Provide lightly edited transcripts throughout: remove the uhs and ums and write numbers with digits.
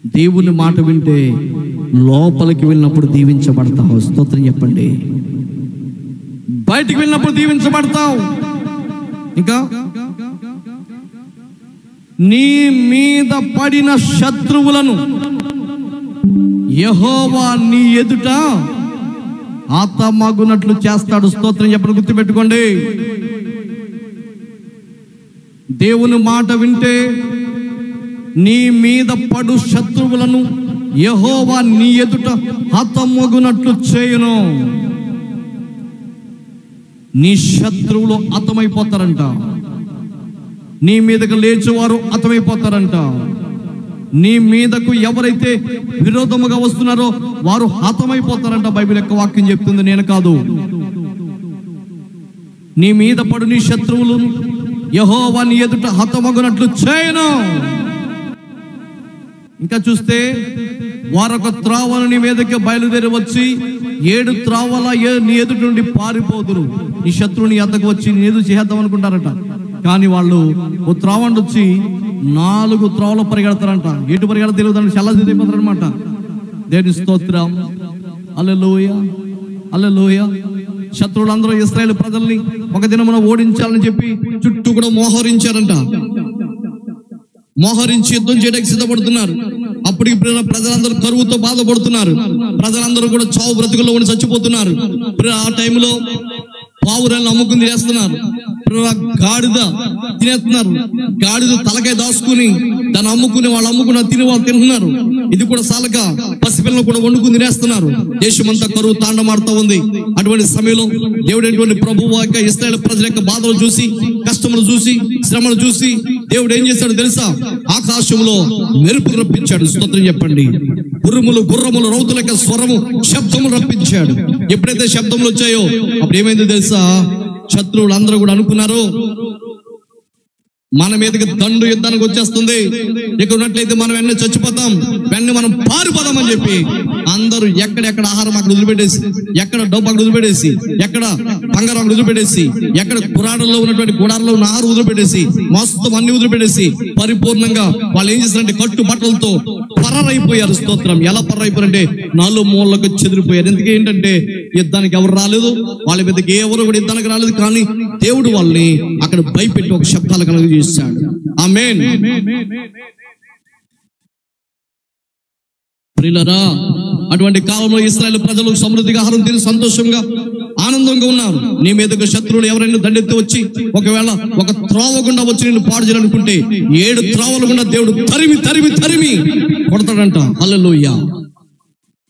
దేవుని మాట వింటే లోపలికి వెళ్ళినప్పుడు దీవించబడతావు. స్తోత్రం చెప్పండి. బయటికి వెళ్ళినప్పుడు దీవించబడతావు. ఇంకా నీ మీద పడిన శత్రువులను యెహోవా నీ ఎదుట హతమగునట్లు చేస్తాడు. స్తోత్రం చెప్పండి. గుర్తుపెట్టుకోండి, దేవుని మాట వింటే నీ మీద పడు శత్రువులను యెహోవా నీ ఎదుట హతమగునట్లు చేయును. నీ శత్రువులు హతమైపోతారంట. నీ మీదకు లేచేవారు హతమైపోతారంట. నీ మీదకు ఎవరైతే విరోధముగా వస్తున్నారో వారు హతమైపోతారంట. బైబిల్ యొక్క వాక్యం చెప్తుంది, నేను కాదు. నీ మీద పడు నీ శత్రువులను యెహోవా నీ ఎదుట హతమగునట్లు చేయను. ఇంకా చూస్తే వారొక త్రోవను నీ మీదకి బయలుదేరి వచ్చి 7 త్రోవల నీ ఎదుటి నుండి పారిపోదురు. నీ శత్రువుని ఎద్దకు వచ్చి నీ ఎదురు చేద్దాం అనుకుంటారట. కానీ వాళ్ళు ఓ త్రోవండి వచ్చి 4 త్రోవలు పరిగెడతారంట. ఎటు పరిగెడ తెలియదు, చాలా తెలియపోతారనమాట. దేవుని స్తోత్రం. హల్లెలూయా, హల్లెలూయా. శత్రువులందరూ ఇశ్రాయేలు ప్రజల్ని ఒక దినమున ఓడించాలని చెప్పి చుట్టూ కూడా మోహరించారంట. మోహరించి యుద్ధం చేయడానికి సిద్ధపడుతున్నారు. అప్పటికి ప్రజలందరూ కరువుతో బాధపడుతున్నారు. ప్రజలందరూ కూడా చావు బ్రతుకుల్లో ఉండి చచ్చిపోతున్నారు. ఆ టైంలో పావురాలను అమ్ముకుని తినేస్తున్నారు. గాడిద తినేస్తున్నారు. గాడిద తలకాయ దాచుకుని దాన్ని అమ్ముకుని వాళ్ళు తిని వాళ్ళు తింటున్నారు. ఇది కూడా సాలక పసిపిల్లలు కూడా వండుకుని తినేస్తున్నారు. దేశమంతా కరువు తాండమాడుతూ ఉంది. అటువంటి సమయంలో దేవుడైనటువంటి ప్రభువు యొక్క ఇశ్రాయేలు ప్రజల యొక్క బాధలు చూసి, కష్టములు చూసి, శ్రమలు చూసి దేవుడు ఏం చేశాడు తెలుసా? ఆకాశంలో మెరుపులు రప్పించాడు. స్తోత్రం చెప్పండి. గుర్రములు రౌతుల యొక్క స్వరము శబ్దములు రప్పించాడు. ఎప్పుడైతే శబ్దములు వచ్చాయో అప్పుడు ఏమైందో తెలుసా? శత్రువులు అందరూ కూడా అనుకున్నారు, మన మీదకి దండు యుద్ధానికి వచ్చేస్తుంది, ఇక్కడ ఉన్నట్లయితే మనం వెంటనే చచ్చిపోతాం, వెంటనే మనం పారిపోదామని చెప్పి అందరూ ఎక్కడెక్కడ ఆహారం అక్కడ వదిలిపెట్టేసి, ఎక్కడ డబ్బు అక్కడ వదిలిపెట్టేసి, ఎక్కడ బంగారం అక్కడ వదిలిపెట్టేసి, ఎక్కడ గుడారంలో ఉన్నటువంటి గుడారంలో ఉన్న ఆహారం వదిలిపెట్టేసి, మొత్తం అన్ని వదిలిపెట్టేసి పరిపూర్ణంగా వాళ్ళు ఏం చేస్తారంటే కట్టు బట్టలతో పర్రైపోయారు. స్తోత్రం. ఎలా పర్రైపోయారంటే 4 మూలలకు చెదిరిపోయారు. ఎందుకు? ఏంటంటే యుద్ధానికి ఎవరు రాలేదు, వాళ్ళ మీదకి ఎవరు కూడా యుద్ధానికి రాలేదు. కానీ దేవుడు వాళ్ళని అక్కడ భయపెట్టి ఒక శబ్దాలు కలుగజేశాడు. ఆమేన్. ప్రియులారా, అటువంటి కాలంలో ఇశ్రాయేలు ప్రజలు సమృద్ధిగా ఆహారం తిని సంతోషంగా ఆనందంగా ఉన్నారు. నీ మీదకు శత్రువులు ఎవరైనా దండెత్తి వచ్చి ఒకవేళ ఒక త్రోవ గుండా వచ్చి నిన్ను పాడు చేయాలనుకుంటే 7 త్రోవలు గుండా దేవుడు తరిమి తరిమి తరిమి కొడతాడంట. హల్లెలూయా.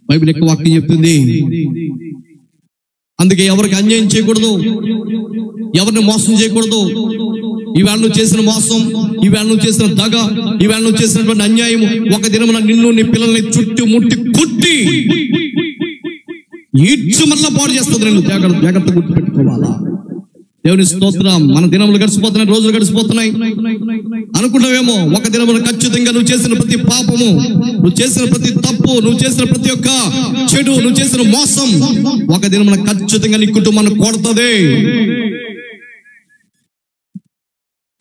బైబిల్ యొక్క వాక్యం చెప్తుంది. అందుకే ఎవరికి అన్యాయం చేయకూడదు, ఎవరిని మోసం చేయకూడదు. ఈవేళ నువ్వు చేసిన మోసం, ఈవేళ నువ్వు చేసిన దగ, ఈవేళ నువ్వు చేసినటువంటి అన్యాయము ఒక దినమున నిన్ను నీ పిల్లల్ని చుట్టూ ముట్టి కుట్టి ఈడ్చు మళ్ళా పాడు చేస్తుంది. నేను జాగ్రత్త గుర్తు పెట్టుకోవాలా? దేవుని స్తోత్రం. మన దినములు గడిచిపోతున్నాయి, రోజులు గడిచిపోతున్నాయి. అనుకుంటావేమో ఒక దినములు ఖచ్చితంగా నువ్వు చేసిన ప్రతి పాపము, నువ్వు చేసిన ప్రతి తప్పు, నువ్వు చేసిన ప్రతి ఒక్క చెడు, నువ్వు చేసిన మోసం ఒక దినమున ఖచ్చితంగా నీ కుటుంబాన్ని కొడుతుంది.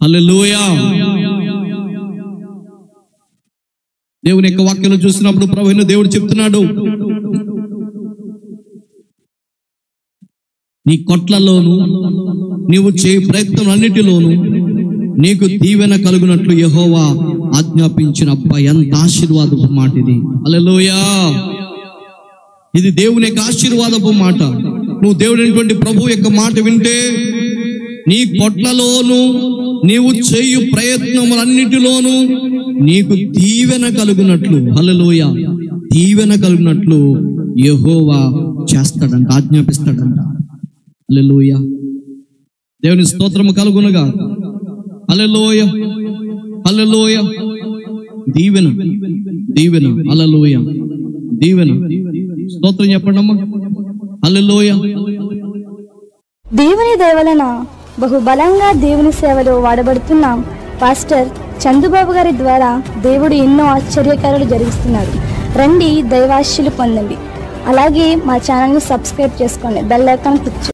హల్లెలూయా. దేవుని యొక్క వాక్యం చూసినప్పుడు ప్రభువును దేవుడు చెప్తున్నాడు, నీ కొట్లలోను నీవు చేయ ప్రయత్నం అన్నిటిలోను నీకు దీవెన కలుగునట్లు యెహోవా ఆజ్ఞాపించిన. అబ్బా, ఎంత ఆశీర్వాదపు మాట ఇది. హల్లెలూయా. ఇది దేవుని యొక్క ఆశీర్వాదపు మాట. నువ్వు దేవుడైనటువంటి ప్రభువు యొక్క మాట వింటే నీ కొట్లలోను నీవు చేయు ప్రయత్నములన్నిటిలోనూ నీకు దీవెన కలుగునట్లు, హల్లెలూయా, దీవెన కలుగునట్లు యెహోవా చేస్తాడంట, ఆజ్ఞాపిస్తాడంట. హల్లెలూయా. దేవుని స్తోత్రము కలుగునుగా. హల్లెలూయా, హల్లెలూయా. దీవెన, దీవెన. హల్లెలూయా, దీవెన. స్తోత్రం చెప్పండి అమ్మా. హల్లెలూయా. దేవుని దయవలన బహుబలంగా దేవుని సేవలో వాడబడుతున్న పాస్టర్ చందుబాబు గారి ద్వారా దేవుడు ఎన్నో ఆశ్చర్యకార్యాలు జరిగిస్తున్నారు. రండి, దైవాశీస్సులు పొందండి. అలాగే మా ఛానల్ని సబ్స్క్రైబ్ చేసుకోండి, బెల్ ఐకాన్ క్లిక్ చేయండి.